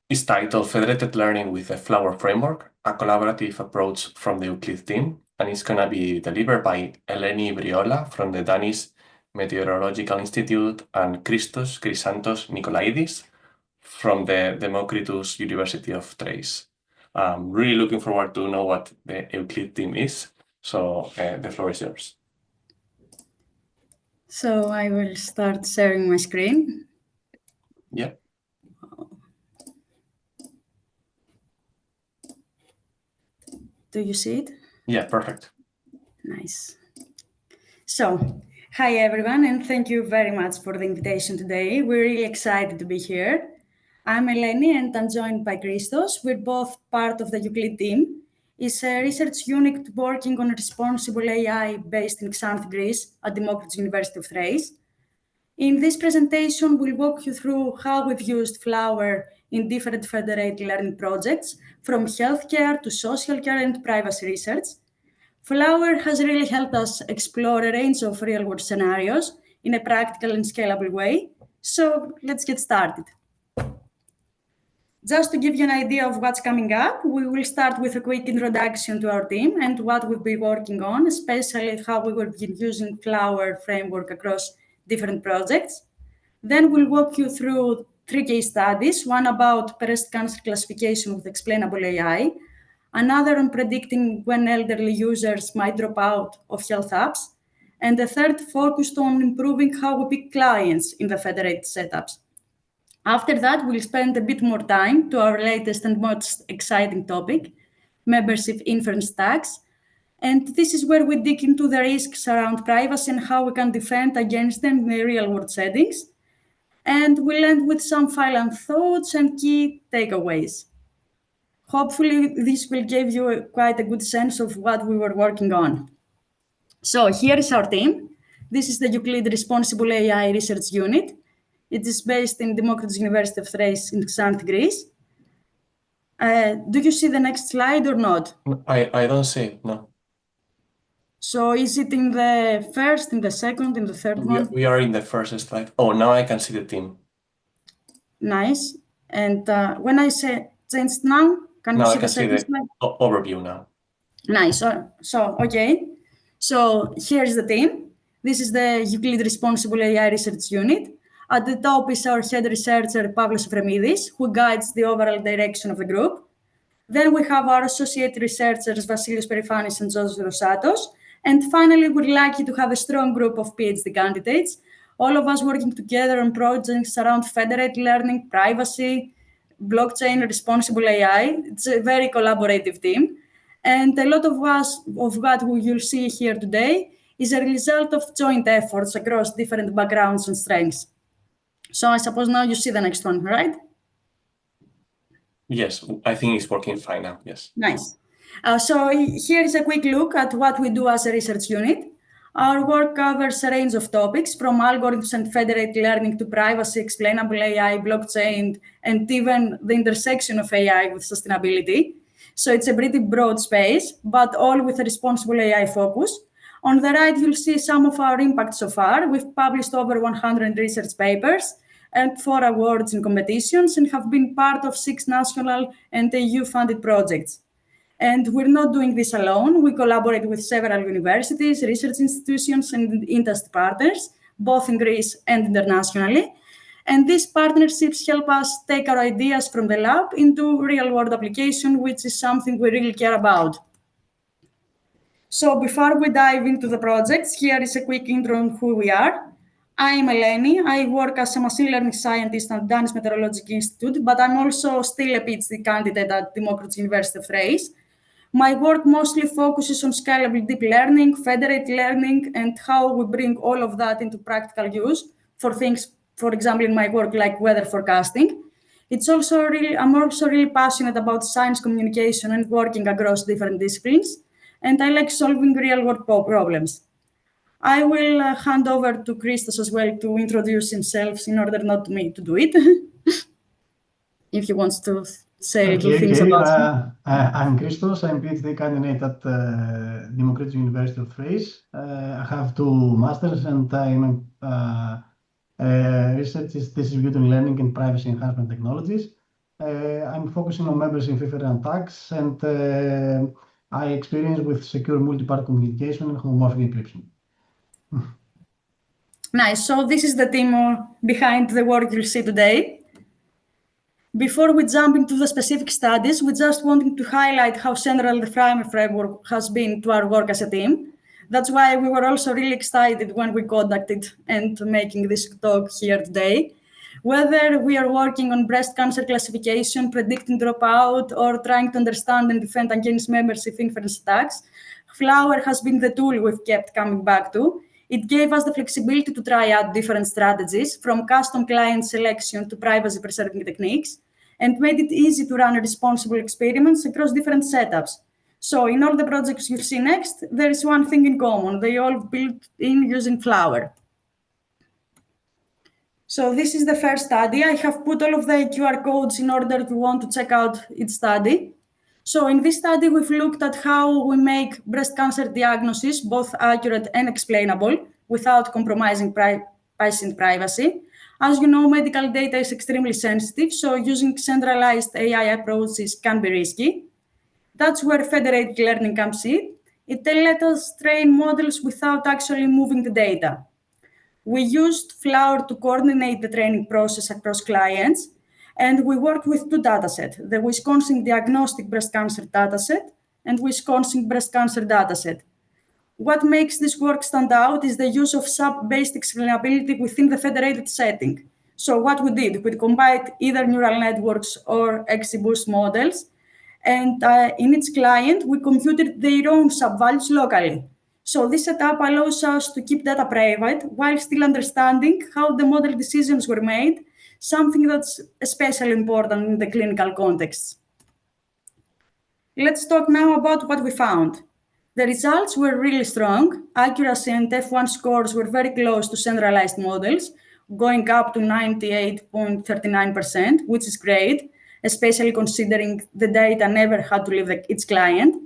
is titled Federated Learning with the Flower Framework, a collaborative approach from the Euclid team, and it's going to be delivered by Eleni Briola from the Danish Meteorological Institute and Christos Chrysantos Nikolaidis from the Democritus University of Thrace. I'm really looking forward to know what the Euclid team is, so the floor is yours. So I will start sharing my screen. Yeah. Do you see it? Yeah, perfect. Nice. So, hi everyone, and thank you very much for the invitation today. We're really excited to be here. I'm Eleni and I'm joined by Christos. We're both part of the Euclid team. It's a research unit working on responsible AI based in Xanthi, Greece at Democritus University of Thrace. In this presentation, we'll walk you through how we've used Flower in different federated learning projects, from healthcare to social care and privacy research. Flower has really helped us explore a range of real-world scenarios in a practical and scalable way. So let's get started. Just to give you an idea of what's coming up, we will start with a quick introduction to our team and what we've been working on, especially how we will be using Flower framework across different projects. Then we'll walk you through 3 case studies, one about breast cancer classification with explainable AI, another on predicting when elderly users might drop out of health apps, and the third focused on improving how we pick clients in the federated setups. After that, we'll spend a bit more time to our latest and most exciting topic, membership inference tags. And this is where we dig into the risks around privacy and how we can defend against them in the real-world settings. And we'll end with some final thoughts and key takeaways. Hopefully, this will give you quite a good sense of what we were working on. So here is our team. This is the Euclid Responsible AI Research Unit. It is based in Democritus University of Thrace in Xanthi, Greece. Do you see the next slide or not? I don't see it, no. So is it in the first, in the second, in the third one? We are in the first slide. Oh, now I can see the team. Nice. And when I say change now, can you see the second slide? Overview now. Nice. So, okay. So here's the team. This is the Euclid Responsible AI Research Unit. At the top is our head researcher, Pavlos Fremidis, who guides the overall direction of the group. Then we have our associate researchers, Vasilios Perifanis and Georgios Rosatos. And finally, we're lucky to have a strong group of PhD candidates, all of us working together on projects around federated learning, privacy, blockchain, responsible AI. It's a very collaborative team. And a lot of what you'll see here today is a result of joint efforts across different backgrounds and strengths. So I suppose now you see the next one, right? Yes, I think it's working fine now, yes. Nice. So here is a quick look at what we do as a research unit. Our work covers a range of topics, from algorithms and federated learning to privacy, explainable AI, blockchain, and even the intersection of AI with sustainability. So it's a pretty broad space, but all with a responsible AI focus. On the right, you'll see some of our impact so far. We've published over 100 research papers and 4 awards in competitions and have been part of 6 national and EU-funded projects. And we're not doing this alone. We collaborate with several universities, research institutions, and industry partners, both in Greece and internationally. And these partnerships help us take our ideas from the lab into real-world application, which is something we really care about. So before we dive into the projects, here is a quick intro on who we are. I'm Eleni. I work as a machine learning scientist at Danish Meteorological Institute, but I'm also still a PhD candidate at Democritus University of Thrace. My work mostly focuses on scalable deep learning, federated learning, and how we bring all of that into practical use for things, for example, in my work like weather forecasting. I'm also really passionate about science communication and working across different disciplines, and I like solving real-world problems. I will hand over to Christos as well to introduce himself in order not me to do it. If he wants to say things about him. I'm Christos. I'm PhD candidate at Democritus University of Thrace. I have 2 masters and I'm research is distributed learning and privacy enhancement technologies. I'm focusing on members interference attacks, and I experience with secure multi-part communication and homomorphic encryption. Nice. So this is the team behind the work you'll see today. Before we jump into the specific studies, we just wanted to highlight how central the framework has been to our work as a team. That's why we were also really excited when we contacted and making this talk here today. Whether we are working on breast cancer classification, predicting dropout, or trying to understand and defend against membership inference attacks, Flower has been the tool we've kept coming back to. It gave us the flexibility to try out different strategies, from custom client selection to privacy-preserving techniques, and made it easy to run responsible experiments across different setups. So in all the projects you'll see next, there is one thing in common. They all built in using Flower. So this is the first study. I have put all of the QR codes in order if you want to check out each study. So in this study, we've looked at how we make breast cancer diagnosis both accurate and explainable without compromising patient privacy. As you know, medical data is extremely sensitive, so using centralized AI approaches can be risky. That's where federated learning comes in. It let us train models without actually moving the data. We used Flower to coordinate the training process across clients, and we worked with two datasets, the Wisconsin Diagnostic Breast Cancer dataset and Wisconsin Breast Cancer dataset. What makes this work stand out is the use of sub-based explainability within the federated setting. So what we did, we combined either neural networks or XGBoost models, and in each client, we computed their own sub-values locally. So this setup allows us to keep data private while still understanding how the model decisions were made, something that's especially important in the clinical context. Let's talk now about what we found. The results were really strong. Accuracy and F1 scores were very close to centralized models, going up to 98.39%, which is great, especially considering the data never had to leave its client.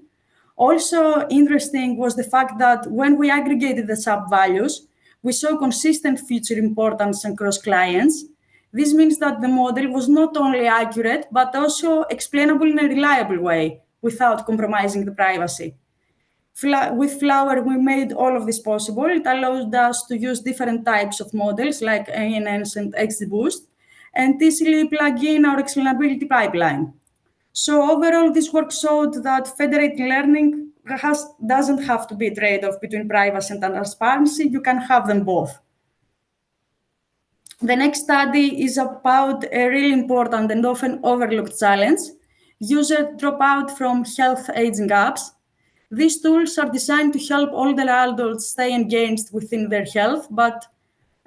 Also interesting was the fact that when we aggregated the sub-values, we saw consistent feature importance across clients. This means that the model was not only accurate, but also explainable in a reliable way without compromising the privacy. With Flower, we made all of this possible. It allowed us to use different types of models like ANNs and XGBoost and easily plug in our explainability pipeline. So overall, this work showed that federated learning doesn't have to be a trade-off between privacy and transparency. You can have them both. The next study is about a really important and often overlooked challenge: user dropout from health aging apps. These tools are designed to help older adults stay engaged within their health, but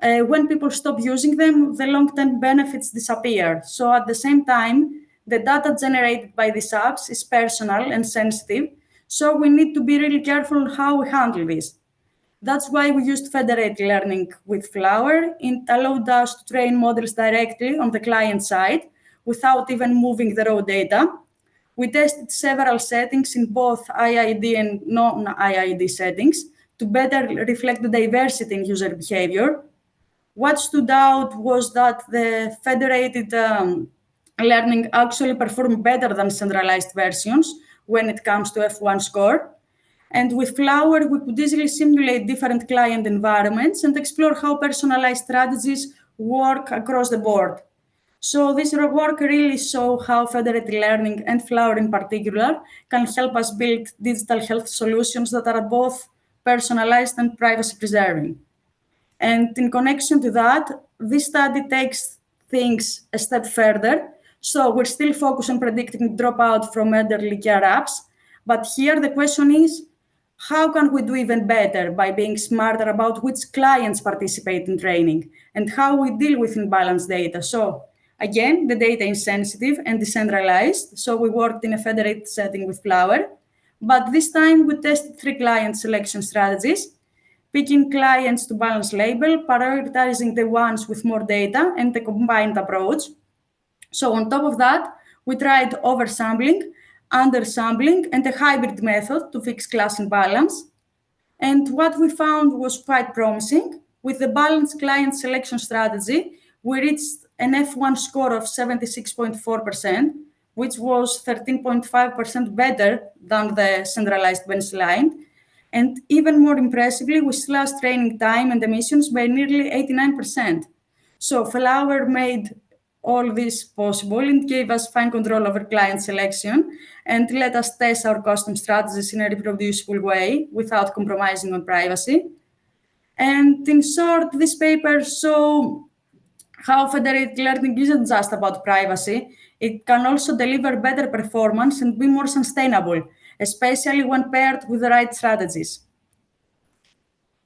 when people stop using them, the long-term benefits disappear. So at the same time, the data generated by these apps is personal and sensitive, so we need to be really careful how we handle this. That's why we used federated learning with Flower. It allowed us to train models directly on the client side without even moving the raw data. We tested several settings in both IID and non-IID settings to better reflect the diversity in user behavior. What stood out was that the federated learning actually performed better than centralized versions when it comes to F1 score. And with Flower, we could easily simulate different client environments and explore how personalized strategies work across the board. So this work really shows how federated learning and Flower in particular can help us build digital health solutions that are both personalized and privacy preserving. And in connection to that, this study takes things a step further. So we're still focused on predicting dropout from elderly care apps. But here the question is, how can we do even better by being smarter about which clients participate in training and how we deal with imbalanced data? So again, the data is sensitive and decentralized. So we worked in a federated setting with Flower. But this time we tested 3 client selection strategies: picking clients to balance label, prioritizing the ones with more data, and the combined approach. So on top of that, we tried oversampling, undersampling, and a hybrid method to fix class imbalance. And what we found was quite promising. With the balanced client selection strategy, we reached an F1 score of 76.4%, which was 13.5% better than the centralized baseline. And even more impressively, we slashed training time and emissions by nearly 89%. So Flower made all this possible and gave us fine control over client selection and let us test our custom strategies in a reproducible way without compromising on privacy. And in short, this paper shows how federated learning isn't just about privacy. It can also deliver better performance and be more sustainable, especially when paired with the right strategies.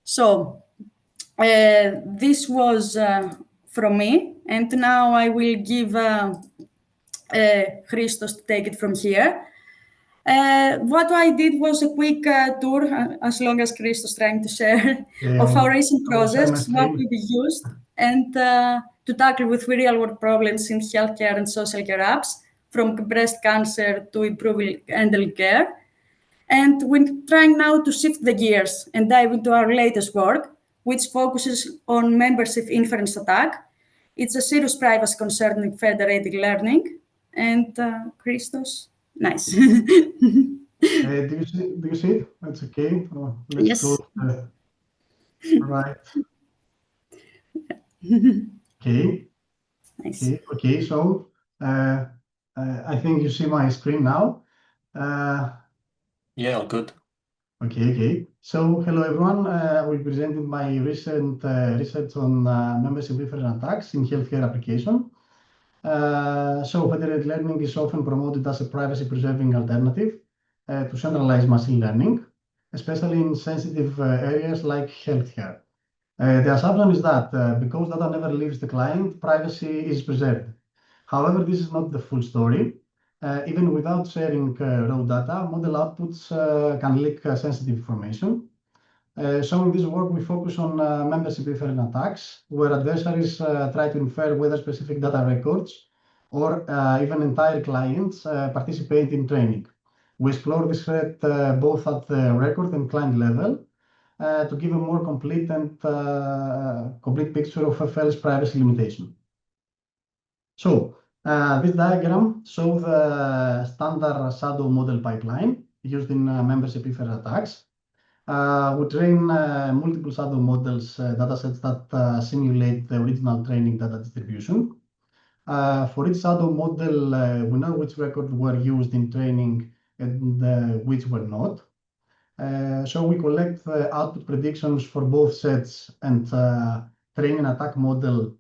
So this was from me, and now I will give Christos to take it from here. What I did was a quick tour, as long as Christos trying to share, of our recent projects, what we used, and to tackle with real-world problems in healthcare and social care apps, from breast cancer to improving elderly care. And we're trying now to shift the gears and dive into our latest work, which focuses on membership inference attack. It's a serious privacy concern in federated learning. And Christos, nice. Do you see it? That's okay. Let's Yes. go right. Okay. Nice. Okay. So I think you see my screen now. Yeah, all good. Okay. So hello everyone. We presented my recent research on membership inference attacks in healthcare application. So federated learning is often promoted as a privacy-preserving alternative to centralized machine learning, especially in sensitive areas like healthcare. The assumption is that because data never leaves the client, privacy is preserved. However, this is not the full story. Even without sharing raw data, model outputs can leak sensitive information. So in this work, we focus on membership inference attacks, where adversaries try to infer whether specific data records or even entire clients participate in training. We explore this threat both at the record and client level to give a more complete and complete picture of FL's privacy limitation. So this diagram shows the standard shadow model pipeline used in membership inference attacks. We train multiple shadow models, datasets that simulate the original training data distribution. For each shadow model, we know which records were used in training and which were not. So we collect the output predictions for both sets and train an attack model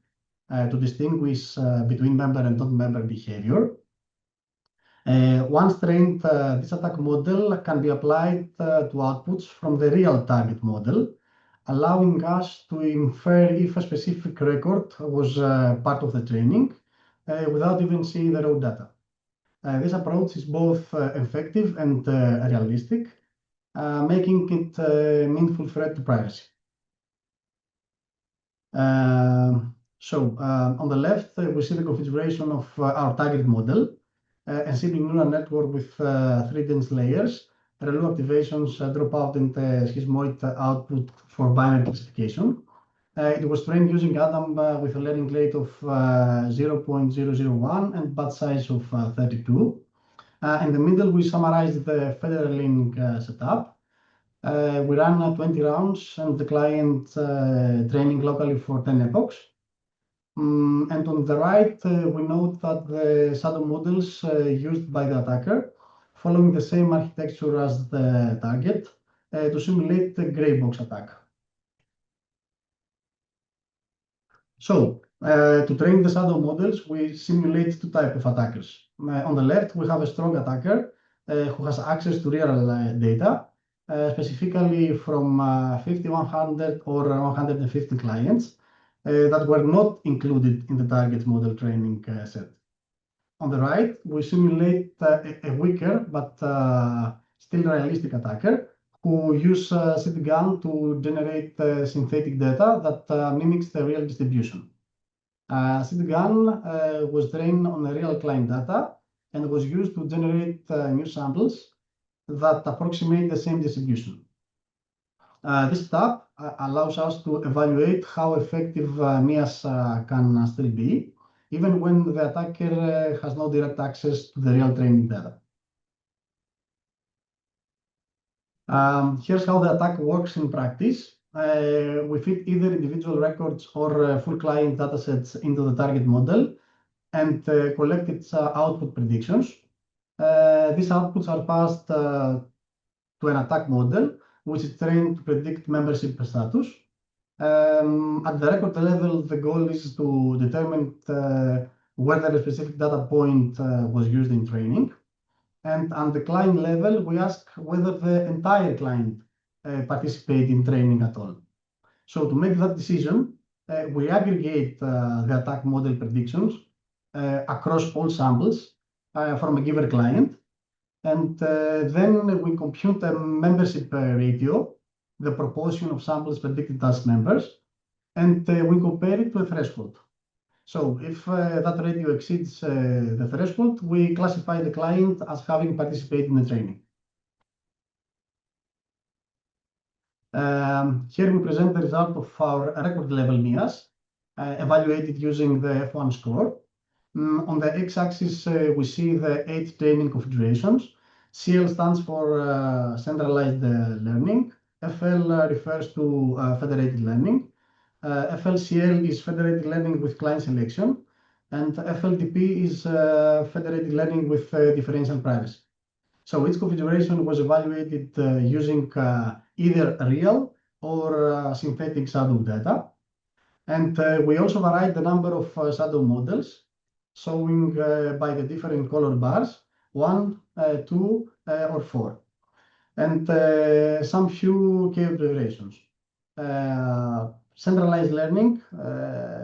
to distinguish between member and non-member behavior. Once trained, this attack model can be applied to outputs from the real target model, allowing us to infer if a specific record was part of the training without even seeing the raw data. This approach is both effective and realistic, making it a meaningful threat to privacy. On the left, we see the configuration of our target model, a simple neural network with 3 dense layers, ReLU activations, dropout, and schismoid output for binary classification. It was trained using Adam with a learning rate of 0.001 and batch size of 32. In the middle, we summarized the federal learning setup. We ran 20 rounds and the client training locally for 10 epochs. And on the right, we note that the shadow models used by the attacker following the same architecture as the target to simulate the gray box attack. So to train the shadow models, we simulate 2 types of attackers. On the left, we have a strong attacker who has access to real data, specifically from 5100 or 150 clients that were not included in the target model training set. On the right, we simulate a weaker but still realistic attacker who use CityGAN to generate synthetic data that mimics the real distribution. CityGAN was trained on the real client data and was used to generate new samples that approximate the same distribution. This step allows us to evaluate how effective MIAs can still be, even when the attacker has no direct access to the real training data. Here's how the attack works in practice. We feed either individual records or full client datasets into the target model and collect its output predictions. These outputs are passed to an attack model, which is trained to predict membership status. At the record level, the goal is to determine whether a specific data point was used in training. And on the client level, we ask whether the entire client participated in training at all. So to make that decision, we aggregate the attack model predictions across all samples from a given client. And then we compute a membership ratio, the proportion of samples predicted as members, and we compare it to a threshold. So if that ratio exceeds the threshold, we classify the client as having participated in the training. Here we present the result of our record level MIAs, evaluated using the F1 score. On the x-axis, we see the 8 training configurations. CL stands for centralized learning. FL refers to federated learning. FLCL is federated learning with client selection, and FLDP is federated learning with differential privacy. So each configuration was evaluated using either real or synthetic shadow data. And we also varied the number of shadow models, showing by the different color bars, 1, 2, or 4. And some few key observations. Centralized learning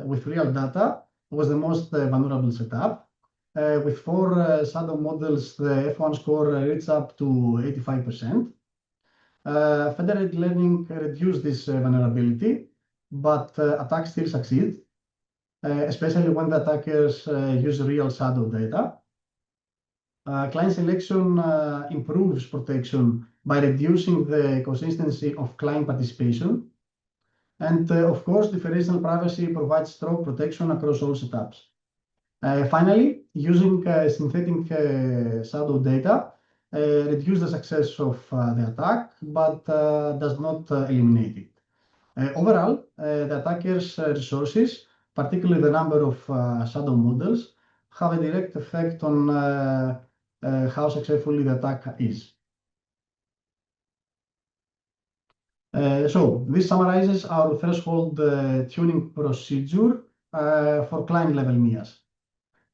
with real data was the most vulnerable setup. With 4 shadow models, the F1 score reached up to 85%. Federated learning reduced this vulnerability, but attacks still succeed, especially when the attackers use real shadow data. Client selection improves protection by reducing the consistency of client participation. And of course, differential privacy provides strong protection across all setups. Finally, using synthetic shadow data reduces the success of the attack, but does not eliminate it. Overall, the attacker's resources, particularly the number of shadow models, have a direct effect on how successful the attack is. So this summarizes our threshold tuning procedure for client-level MIAs.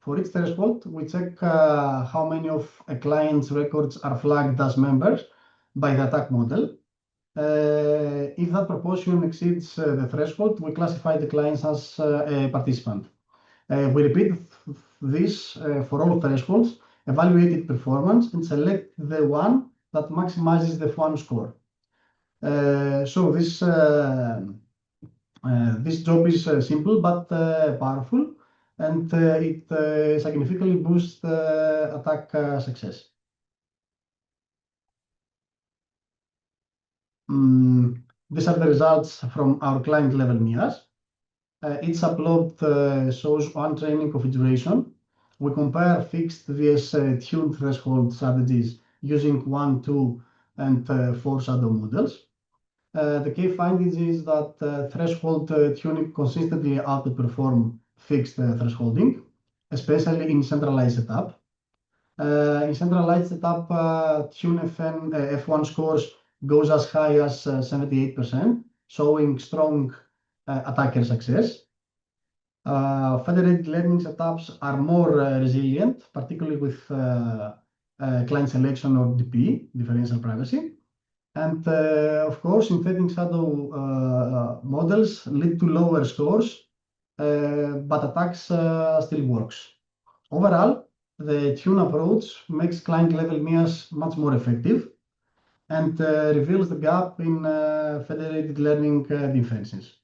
For each threshold, we check how many of a client's records are flagged as members by the attack model. If that proportion exceeds the threshold, we classify the clients as a participant. We repeat this for all thresholds, evaluate performance, and select the one that maximizes the F1 score. So this job is simple but powerful, and it significantly boosts attack success. These are the results from our client level MIAs. Each upload shows one training configuration. We compare fixed vs tuned threshold strategies using 1, 2, and 4 shadow models. The key findings is that threshold tuning consistently outperform fixed thresholding, especially in centralized setup. In centralized setup, tune F1 scores goes as high as 78%, showing strong attacker success. Federated learning setups are more resilient, particularly with client selection or DP, differential privacy. And of course, synthetic shadow models lead to lower scores, but attacks still works. Overall, the tune approach makes client-level MIAs much more effective and reveals the gap in federated learning defenses.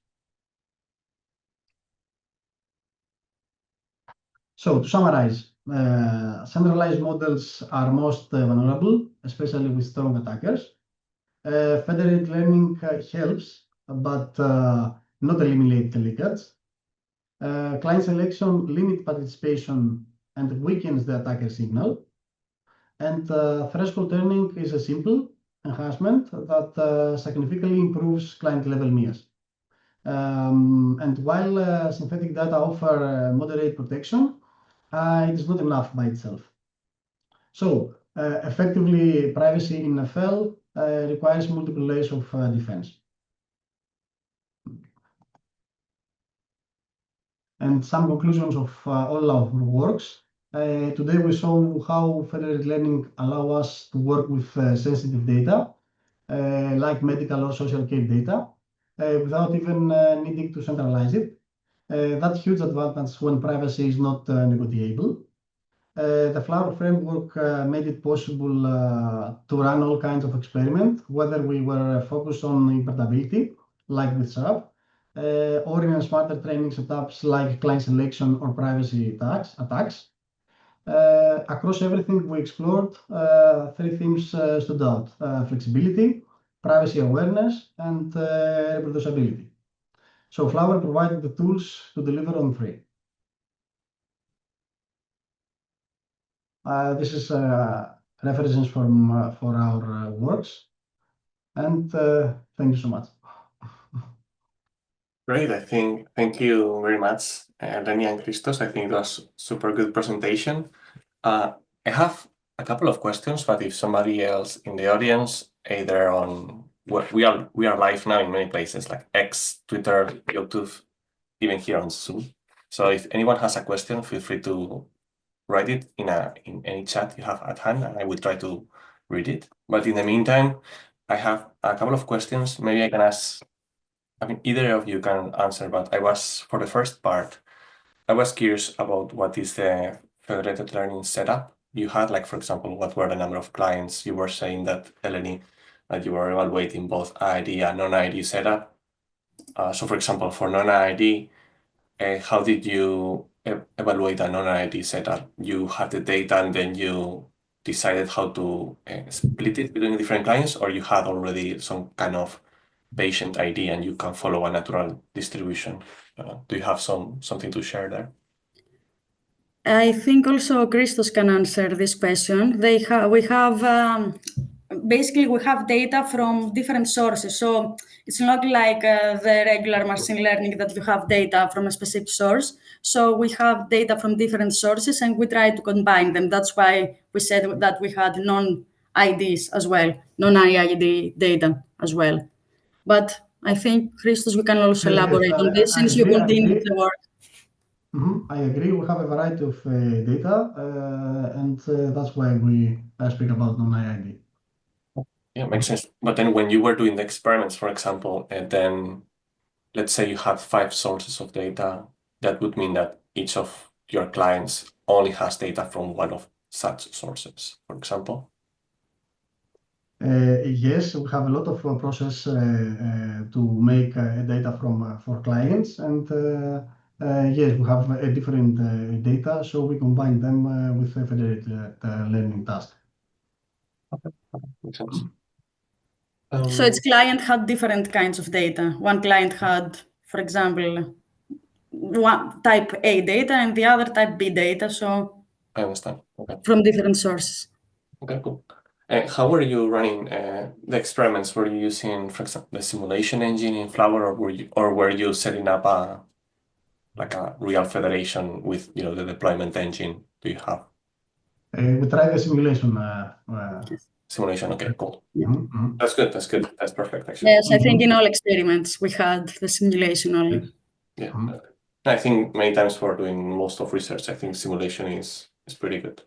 So to summarize, centralized models are most vulnerable, especially with strong attackers. Federated learning helps, but not eliminate the leakage. Client selection limits participation and weakens the attacker signal. And threshold turning is a simple enhancement that significantly improves client-level MIAs. And while synthetic data offer moderate protection, it is not enough by itself. So effectively, privacy in FL requires multiple layers of defense. And some conclusions of all our works. Today we saw how federated learning allows us to work with sensitive data, like medical or social care data, without even needing to centralize it. That's huge advantage when privacy is not negotiable. The Flower framework made it possible to run all kinds of experiments, whether we were focused on interpretability, like with SAP, or in smarter training setups like client selection or privacy attacks. Across everything we explored, three themes stood out: flexibility, privacy awareness, and reproducibility. So Flower provided the tools to deliver on three. This is references for our works, and thank you so much. Great, thank you very much, Reni and Christos. I think it was super good presentation. I have a couple of questions, but if somebody else in the audience, either on we are live now in many places like X, Twitter, YouTube, even here on Zoom. So if anyone has a question, feel free to write it in any chat you have at hand, and I will try to read it. But in the meantime, I have a couple of questions. Maybe I can ask. I mean, either of you can answer, but for the first part, I was curious about what is the federated learning setup you had. Like, for example, what were the number of clients? You were saying that, Eleni, that you were evaluating both ID and non-ID setup. So, for example, for non-ID, how did you evaluate a non-ID setup? You had the data and then you decided how to split it between different clients, or you had already some kind of patient ID and you can follow a natural distribution? Do you have something to share there? I think also Christos can answer this question. Basically we have data from different sources. So it's not like the regular machine learning that you have data from a specific source. So we have data from different sources and we try to combine them. That's why we said that we had non-IDs as well, non-ID data as well. But I think, Christos, we can also elaborate on this since you continued the work. I agree. We have a variety of data, and that's why we speak about non-ID. Yeah, makes sense. But then when you were doing the experiments, for example, and then let's say you have 5 sources of data, that would mean that each of your clients only has data from one of such sources, for example? Yes, we have a lot of process to make data for clients, and yes, we have a different data, so we combine them with a federated learning task. Okay, makes sense. So each client had different kinds of data. One client had, for example, one type A data and the other type B data. So I understand. Okay. From different sources. Okay, cool. How were you running the experiments? Were you using, for example, the simulation engine in Flower, or were you setting up a real federation with the deployment engine? Do you have We tried the simulation. simulation? Okay, cool. Yeah. That's good. That's perfect, actually. Yes, I think in all experiments we had the simulation only. Yeah. I think many times for doing most of research, I think simulation is pretty good.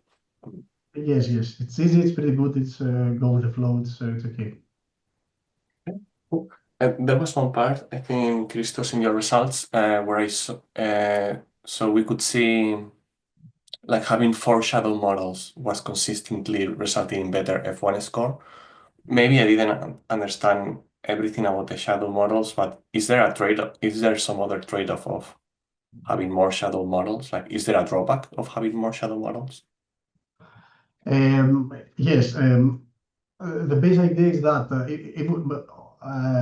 Yes, it's easy, it's pretty good, it's go with the flow, it's okay. Okay, cool. There was one part, I think, Christos, in your results, where I saw, so we could see like having 4 shadow models was consistently resulting in better F1 score. Maybe I didn't understand everything about the shadow models, but is there a trade-off? Is there some other trade-off of having more shadow models? Like, is there a drawback of having more shadow models? Yes, the base idea is that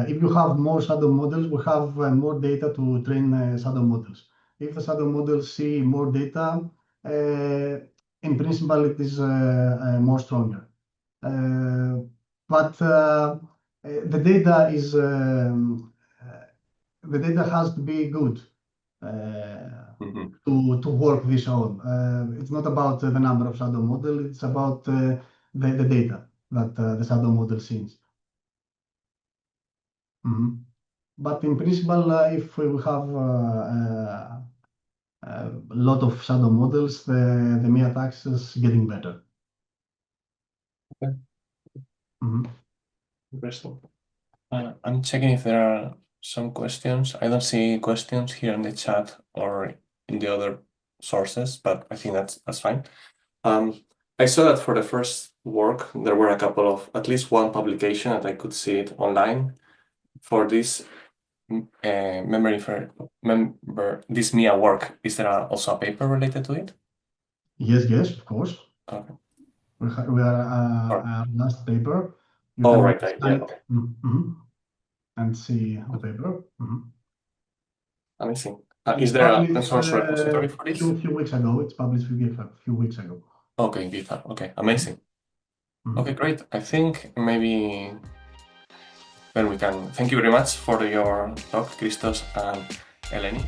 if you have more shadow models, we have more data to train shadow models. If the shadow models see more data, in principle, it is more stronger. But the data is the data has to be good to work this on. It's not about the number of shadow model, it's about the data that the shadow model sees. But in principle, if we have a lot of shadow models, the mere attacks is getting better. Okay. Interesting. I'm checking if there are some questions. I don't see questions here in the chat or in the other sources, but I think that's fine. I saw that for the first work, there were a couple of, at least one publication that I could see it online. For this this MIA work, is there also a paper related to it? Yes, of course. Okay. We are our last paper. You Oh, can right. scan Yeah. it and see the paper. Amazing. It's Is there a open published source repository for this? few weeks ago. It's published a few weeks ago. Okay, GitHub. Okay, amazing. Okay, great. I think maybe then we can. Thank you very much for your talk, Christos and Eleni.